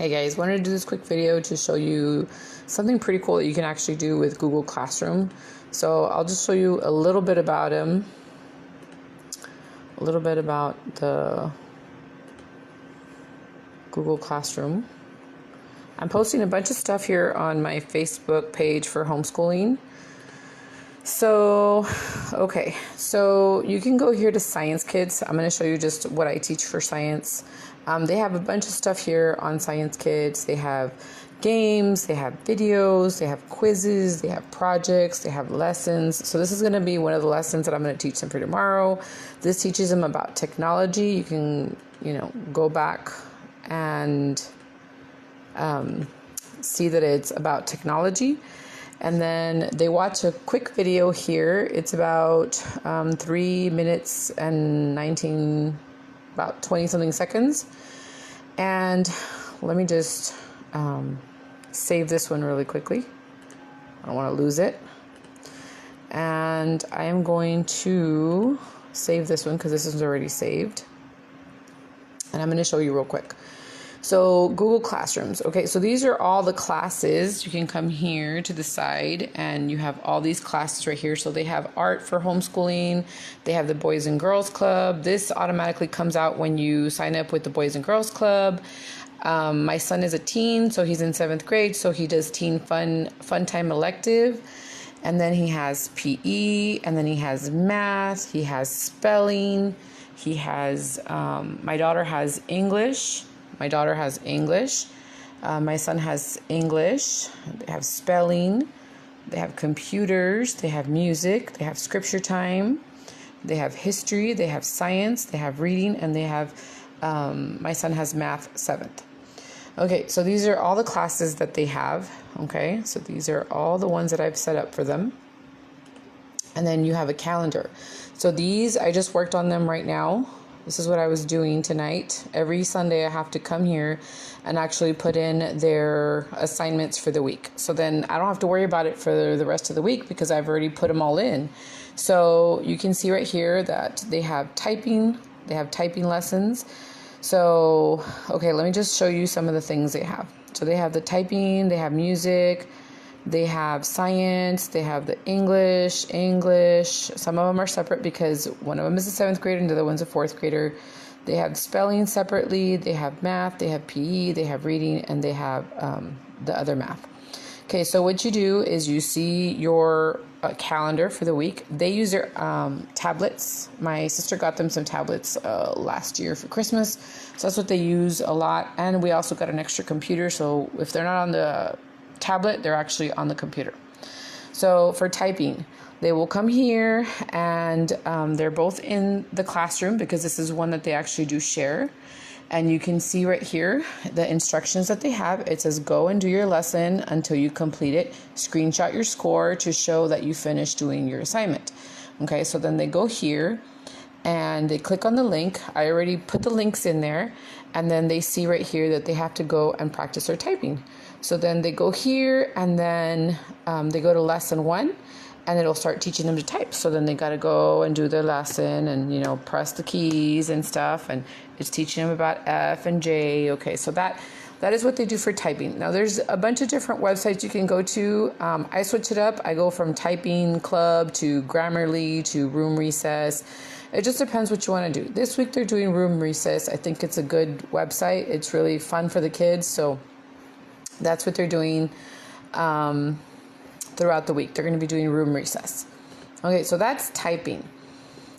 Hey guys, wanted to do this quick video to show you something pretty cool that you can actually do with Google Classroom. So I'll just show you a little bit about him, a little bit about the Google Classroom. I'm posting a bunch of stuff here on my Facebook page for homeschooling. So you can go here to Science Kids. I'm going to show you just what I teach for science. They have a bunch of stuff here on Science Kids. They have games, they have videos, they have quizzes, they have projects, they have lessons. So this is going to be one of the lessons that I'm going to teach them for tomorrow. This teaches them about technology. You can, go back and see that it's about technology. And then they watch a quick video here. It's about 3 minutes and about 20 something seconds. And let me just save this one really quickly. I don't want to lose it. And I am going to save this one because this is already saved. And I'm going to show you real quick. So Google Classrooms. Okay, so these are all the classes. You can come here to the side and you have all these classes right here. So they have art for homeschooling. They have the Boys and Girls Club. This automatically comes out when you sign up with the Boys and Girls Club. My son is a teen, so he's in 7th grade. So he does Teen Fun Time Elective. And then he has PE, and then he has math. He has spelling. He has, my daughter has English. My daughter has English. My son has English. They have spelling. They have computers. They have music. They have scripture time. They have history. They have science. They have reading. And they have, my son has math 7th. Okay, so these are all the classes that they have. Okay, so these are all the ones that I've set up for them. And then you have a calendar. So these, I just worked on them right now. This is what I was doing tonight. Every Sunday I have to come here and actually put in their assignments for the week. So then I don't have to worry about it for the rest of the week because I've already put them all in. So you can see right here that they have typing. They have typing lessons. So, okay, let me just show you some of the things they have. So they have the typing, they have music, they have science, they have the English. Some of them are separate because one of them is a 7th grader and the other one's a 4th grader. They have spelling separately, they have math, they have PE, they have reading, and they have the other math. Okay, so what you do is you see your calendar for the week. They use their tablets. My sister got them some tablets last year for Christmas. So that's what they use a lot. And we also got an extra computer. So if they're not on the tablet, they're actually on the computer. So for typing, they will come here and they're both in the classroom because this is one that they actually do share. And you can see right here the instructions that they have. It says go and do your lesson until you complete it. Screenshot your score to show that you finished doing your assignment. Okay, so then they go here and they click on the link. I already put the links in there. And then they see right here that they have to go and practice their typing. So then they go here and then they go to lesson 1 and it'll start teaching them to type. So then they got to go and do their lesson and, press the keys and stuff. And it's teaching them about F and J. Okay, so that is what they do for typing. Now there's a bunch of different websites you can go to. I switch it up. I go from Typing Club to Grammarly to Room Recess. It just depends what you want to do. This week they're doing Room Recess. I think it's a good website. It's really fun for the kids. So that's what they're doing throughout the week. They're going to be doing Room Recess. Okay, so that's typing.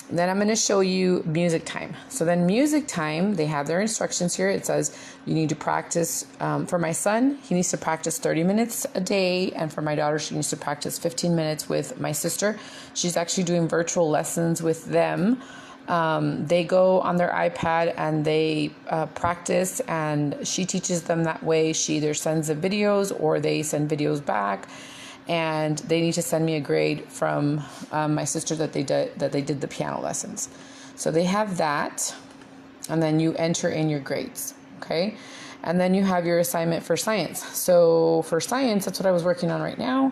Then I'm going to show you music time. So then music time, they have their instructions here. It says you need to practice. For my son, he needs to practice 30 minutes a day. And for my daughter, she needs to practice 15 minutes with my sister. She's actually doing virtual lessons with them. They go on their iPad and they practice, and she teaches them that way. She either sends the videos or they send videos back. And they need to send me a grade from my sister that they did the piano lessons. So they have that, and then you enter in your grades, okay? And then you have your assignment for science. So for science, that's what I was working on right now.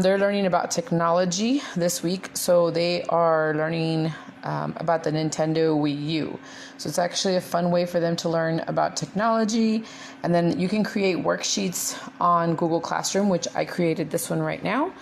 They're learning about technology this week. So they are learning about the Nintendo Wii U. So it's actually a fun way for them to learn about technology. And then you can create worksheets on Google Classroom, which I created this one right now.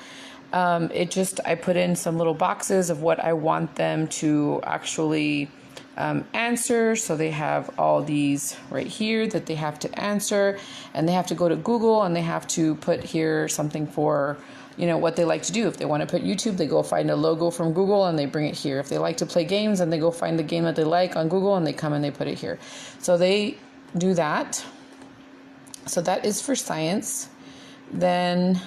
I put in some little boxes of what I want them to actually answer. So they have all these right here that they have to answer, and they have to go to Google and they have to put here something for, what they like to do. If they want to put YouTube, they go find a logo from Google and they bring it here. If they like to play games, and they go find the game that they like on Google and they come and they put it here. So they do that. So that is for science. Then,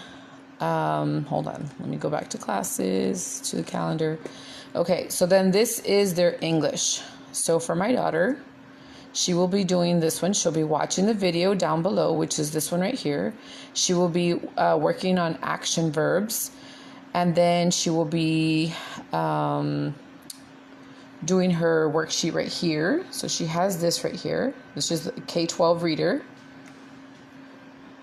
hold on, let me go back to classes, to the calendar. Okay, so then this is their English. So for my daughter, she will be doing this one. She'll be watching the video down below, which is this one right here. She will be working on action verbs. And then she will be doing her worksheet right here. So she has this right here. This is the K12 Reader.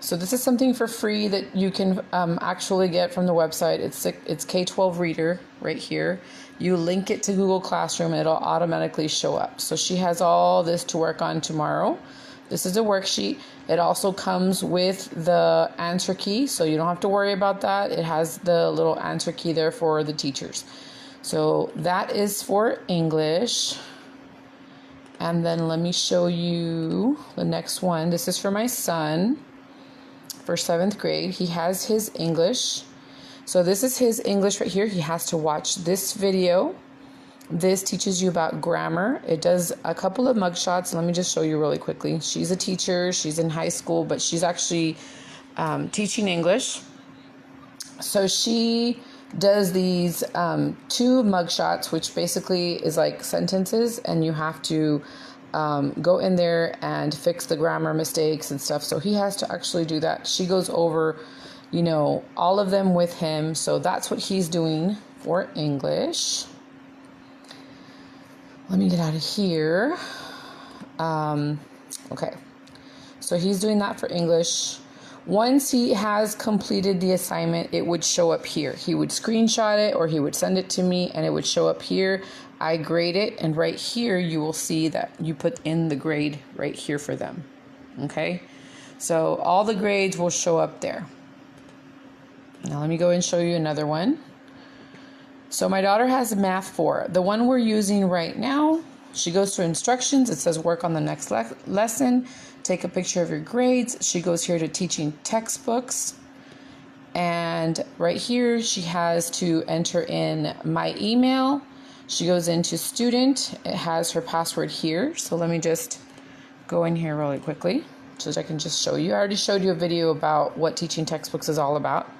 So this is something for free that you can actually get from the website. It's K12 Reader right here. You link it to Google Classroom and it'll automatically show up. So she has all this to work on tomorrow. This is a worksheet. It also comes with the answer key, so you don't have to worry about that. It has the little answer key there for the teachers. So that is for English. And then let me show you the next one. This is for my son. For 7th grade, he has his English. So this is his English right here. He has to watch this video. This teaches you about grammar. It does a couple of mug shots. Let me just show you really quickly. She's a teacher. She's in high school, but she's actually teaching English. So she does these 2 mug shots, which basically is like sentences, and you have to go in there and fix the grammar mistakes and stuff. So he has to actually do that. She goes over, all of them with him. So that's what he's doing for English. Let me get out of here. Okay. So he's doing that for English. Once he has completed the assignment, it would show up here. He would screenshot it or he would send it to me and it would show up here. I grade it, and right here you will see that you put in the grade right here for them. Okay? So all the grades will show up there. Now let me go and show you another one. So my daughter has Math 4. The one we're using right now, she goes to instructions. It says work on the next lesson. Take a picture of your grades. She goes here to teaching textbooks. And right here, she has to enter in my email. She goes into student. It has her password here. So let me just go in here really quickly so that I can just show you. I already showed you a video about what teaching textbooks is all about.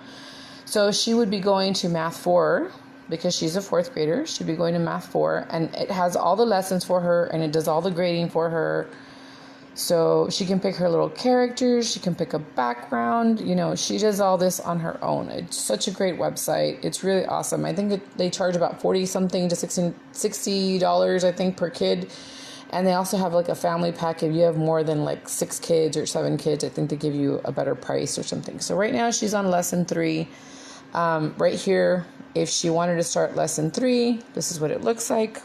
So she would be going to Math 4 because she's a 4th grader. She'd be going to Math 4, and it has all the lessons for her, and it does all the grading for her. So she can pick her little characters. She can pick a background. She does all this on her own. It's such a great website. It's really awesome. I think they charge about $40-something to $60, I think, per kid. And they also have like a family pack. If you have more than like 6 kids or 7 kids, I think they give you a better price or something. So right now she's on lesson 3. Right here, if she wanted to start lesson 3, this is what it looks like.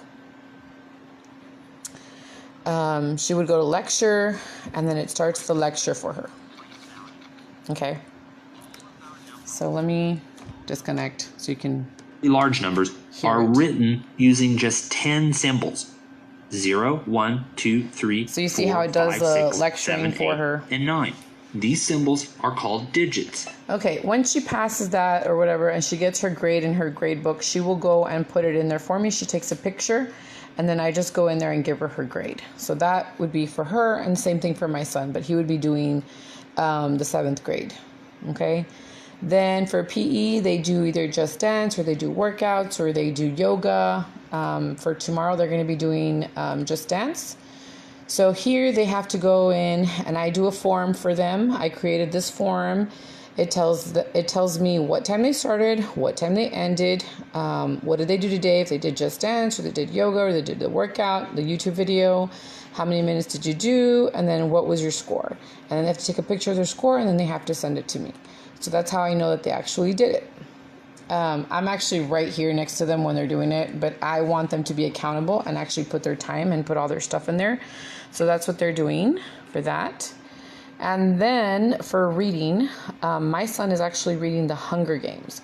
She would go to lecture, and then it starts the lecture for her. Okay. So let me disconnect so you can... Large numbers are written using just 10 symbols. 0, 1, 2, 3, so you see 4, how it does 5, the 6, lecturing 7, for 8, her. and 9. These symbols are called digits. Okay, once she passes that or whatever, and she gets her grade in her grade book, she will go and put it in there for me. She takes a picture, and then I just go in there and give her grade. So that would be for her, and same thing for my son, but he would be doing the 7th grade. Okay. Then for PE, they do either just dance, or they do workouts, or they do yoga. For tomorrow, they're going to be doing just dance. So here they have to go in, and I do a form for them. I created this form. It tells me what time they started, what time they ended, what did they do today, if they did just dance, or they did yoga, or they did the workout, the YouTube video, how many minutes did you do, and then what was your score. And then they have to take a picture of their score, and then they have to send it to me. So that's how I know that they actually did it. I'm actually right here next to them when they're doing it, but I want them to be accountable and actually put their time and put all their stuff in there. So that's what they're doing for that. And then for reading, my son is actually reading The Hunger Games.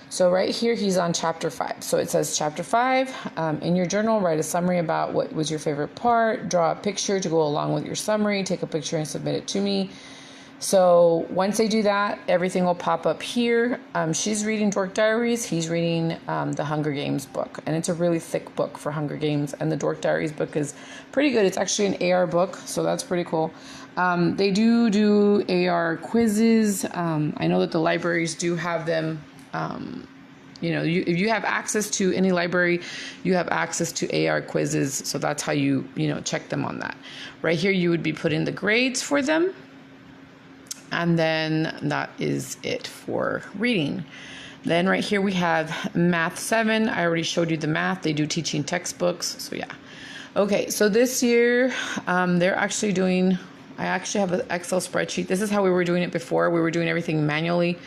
So right here, he's on chapter 5. So it says chapter 5, in your journal, write a summary about what was your favorite part, draw a picture to go along with your summary, take a picture and submit it to me. So once they do that, everything will pop up here. She's reading Dork Diaries. He's reading the Hunger Games book. And it's a really thick book for Hunger Games. And the Dork Diaries book is pretty good. It's actually an AR book, so that's pretty cool. They do AR quizzes. I know that the libraries do have them. If you have access to any library, you have access to AR quizzes. So that's how you check them on that. Right here, you would be putting the grades for them. And then that is it for reading. Then right here we have Math 7. I already showed you the math. They do teaching textbooks. So yeah. Okay, so this year they're actually doing, I actually have an Excel spreadsheet. This is how we were doing it before. We were doing everything manually.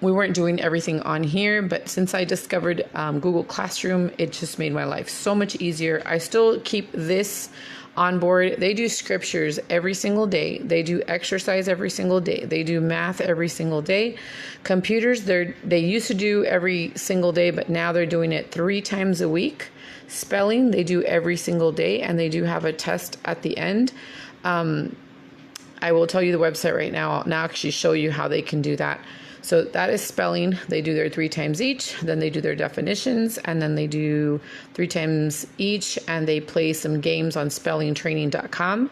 We weren't doing everything on here, but since I discovered Google Classroom, it just made my life so much easier. I still keep this on board. They do scriptures every single day. They do exercise every single day. They do math every single day. Computers, they used to do every single day, but now they're doing it 3 times a week. Spelling, they do every single day, and they do have a test at the end. I will tell you the website right now. I'll now actually show you how they can do that. So that is spelling. They do their 3 times each, then they do their definitions, and then they do 3 times each, and they play some games on spellingtraining.com.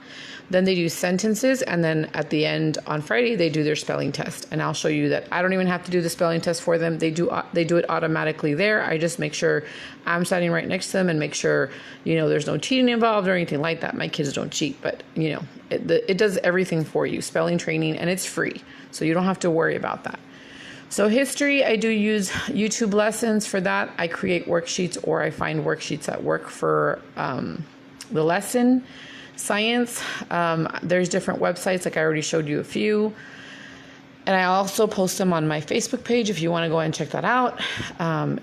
Then they do sentences, and then at the end on Friday, they do their spelling test. And I'll show you that I don't even have to do the spelling test for them. They do it automatically there. I just make sure I'm standing right next to them and make sure, there's no cheating involved or anything like that. My kids don't cheat, but, it does everything for you, spelling training, and it's free. So you don't have to worry about that. So history, I do use YouTube lessons for that. I create worksheets, or I find worksheets that work for the lesson. Science, there's different websites, like I already showed you a few. And I also post them on my Facebook page if you want to go and check that out.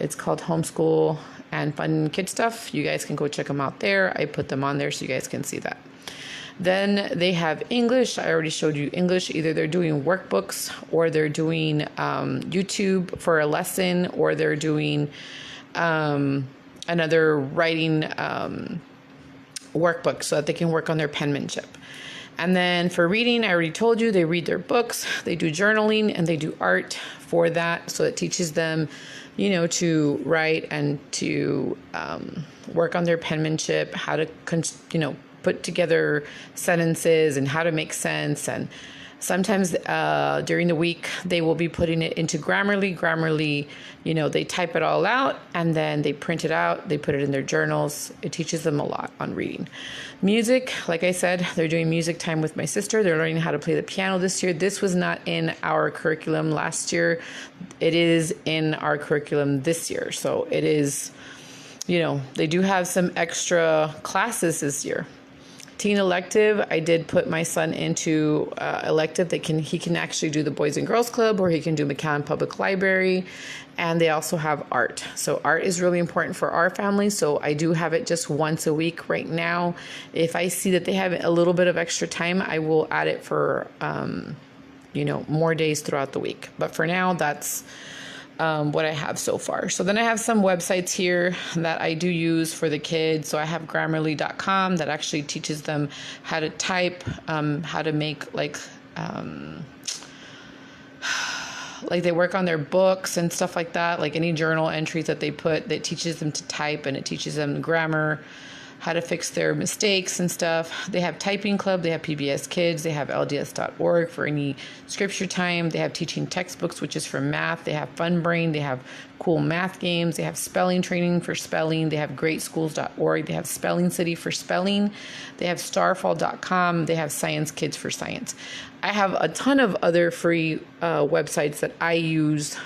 It's called Homeschool and Fun Kid Stuff. You guys can go check them out there. I put them on there so you guys can see that. Then they have English. I already showed you English. Either they're doing workbooks, or they're doing YouTube for a lesson, or they're doing another writing workbook so that they can work on their penmanship. And then for reading, I already told you, they read their books, they do journaling, and they do art for that. So it teaches them, to write and to work on their penmanship, how to, put together sentences and how to make sense. And sometimes during the week, they will be putting it into Grammarly. Grammarly, they type it all out and then they print it out. They put it in their journals. It teaches them a lot on reading. Music, like I said, they're doing music time with my sister. They're learning how to play the piano this year. This was not in our curriculum last year. It is in our curriculum this year. So it is, they do have some extra classes this year. Teen Elective, I did put my son into Elective. He can actually do the Boys and Girls Club, or he can do McAllen Public Library, and they also have art. So art is really important for our family, so I do have it just once a week right now. If I see that they have a little bit of extra time, I will add it for, more days throughout the week. But for now, that's what I have so far. So then I have some websites here that I do use for the kids. So I have Grammarly.com that actually teaches them how to type, how to make like they work on their books and stuff like that. Like any journal entries that they put, that teaches them to type, and it teaches them grammar, how to fix their mistakes and stuff. They have Typing Club, they have PBS Kids, they have LDS.org for any scripture time. They have teaching textbooks, which is for math. They have Fun Brain, they have cool math games, they have spelling training for spelling, they have greatschools.org, they have Spelling City for spelling, they have starfall.com, they have Science Kids for science. I have a ton of other free websites that I use.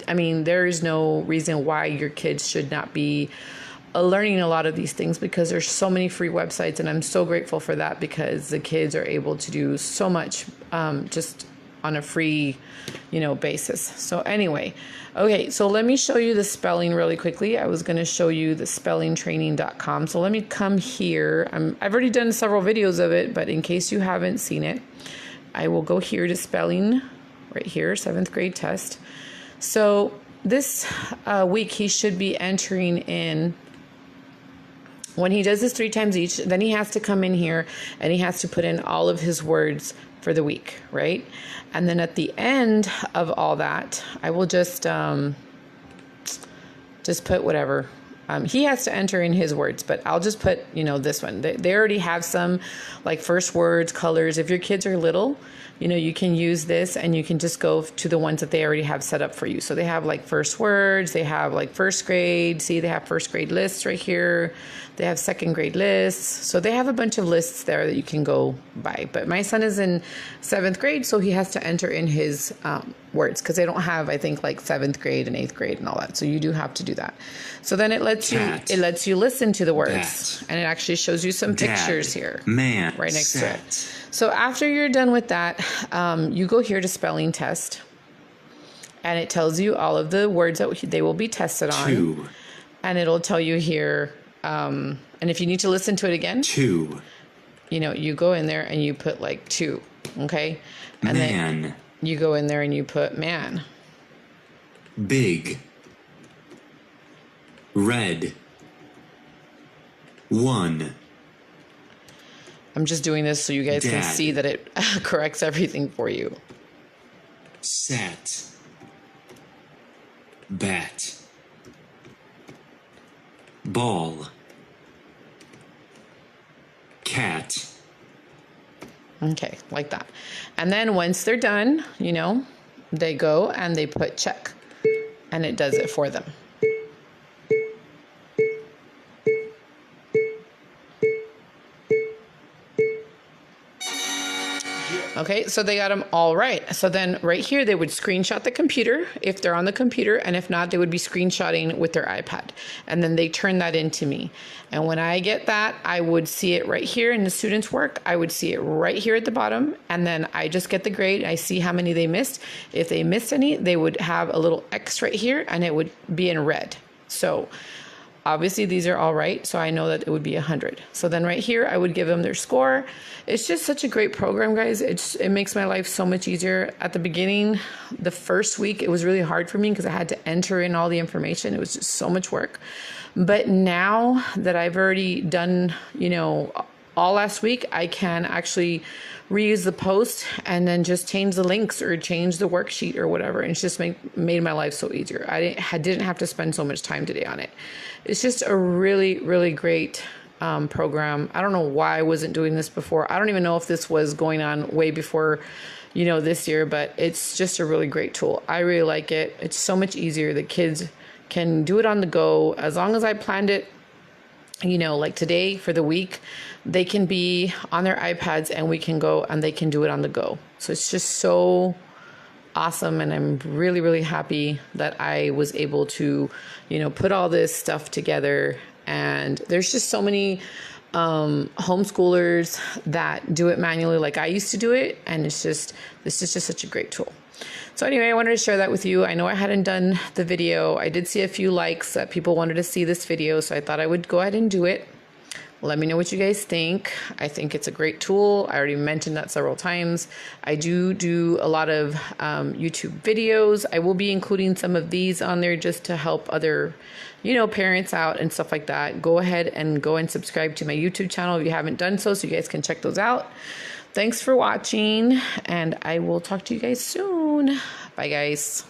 I mean, there is no reason why your kids should not be learning a lot of these things because there's so many free websites, and I'm so grateful for that because the kids are able to do so much just on a free, basis. So anyway, okay, so let me show you the spelling really quickly. I was going to show you the spellingtraining.com. So let me come here. I've already done several videos of it, but in case you haven't seen it, I will go here to spelling right here, 7th grade test. So this week he should be entering in, when he does this 3 times each, then he has to come in here and he has to put in all of his words for the week, right? And then at the end of all that, I will just put whatever. He has to enter in his words, but I'll just put, this one. They already have some like first words, colors. If your kids are little, you can use this and you can just go to the ones that they already have set up for you. So they have like first words, they have like first grade. See, they have first grade lists right here. They have second grade lists. So they have a bunch of lists there that you can go by. But my son is in 7th grade, so he has to enter in his words because they don't have, I think, like 7th grade and 8th grade and all that. So you do have to do that. So then it lets you listen to the words, and it actually shows you some pictures here, man, right next to it. So after you're done with that, you go here to spelling test, and it tells you all of the words that they will be tested on. 2. And it'll tell you here, and if you need to listen to it again, 2. You go in there and you put like 2, okay? And man. then you go in there and you put man. Big. Red. 1. I'm just doing this so you guys can see that it corrects everything for you. Sat. Bat. Ball. Cat. Okay, like that. And then once they're done, they go and they put check, and it does it for them. Okay, so they got them all right. So then right here, they would screenshot the computer if they're on the computer, and if not, they would be screenshotting with their iPad. And then they turn that into me. And when I get that, I would see it right here in the student's work. I would see it right here at the bottom, and then I just get the grade. I see how many they missed. If they missed any, they would have a little X right here, and it would be in red. So obviously these are all right, so I know that it would be 100. So then right here, I would give them their score. It's just such a great program, guys. It makes my life so much easier. At the beginning, the first week, it was really hard for me because I had to enter in all the information. It was just so much work. But now that I've already done, all last week, I can actually reuse the post and then just change the links or change the worksheet or whatever. And it's just made my life so easier. I didn't have to spend so much time today on it. It's just a really, really great program. I don't know why I wasn't doing this before. I don't even know if this was going on way before, this year, but it's just a really great tool. I really like it. It's so much easier. The kids can do it on the go. As long as I planned it, like today for the week, they can be on their iPads and we can go and they can do it on the go. So it's just so awesome. And I'm really, really happy that I was able to, put all this stuff together. And there's just so many homeschoolers that do it manually like I used to do it. And this is just such a great tool. So anyway, I wanted to share that with you. I know I hadn't done the video. I did see a few likes that people wanted to see this video, so I thought I would go ahead and do it. Let me know what you guys think. I think it's a great tool. I already mentioned that several times. I do a lot of YouTube videos. I will be including some of these on there just to help other, parents out and stuff like that. Go ahead and subscribe to my YouTube channel if you haven't done so you guys can check those out. Thanks for watching, and I will talk to you guys soon. Bye, guys.